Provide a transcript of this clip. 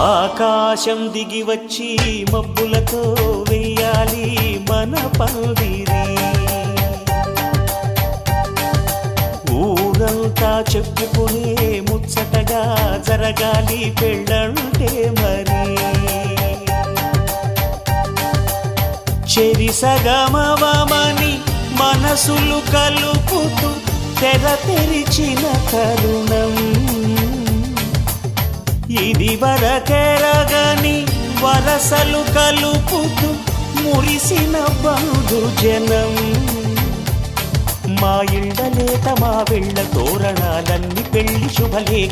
ఆకాశం దిగి వచ్చి మబ్బులతో వెయ్యాలి మన పందిరి. ఊరంతా చెప్పుకునే ముచ్చటగా జరగాలి పెళ్ళంటే మరి. చెరిసగమవమని మనసులు కలుపుతూ తెర తెరిచిన తరుణం. ఇది వరకెరగని వరసలు కలుపుతూ మురిసిన బంధుజనం. మా ఇళ్ళ లేత మా వెళ్ళ తోరణాలన్నీ పెళ్లి శుభలేఖ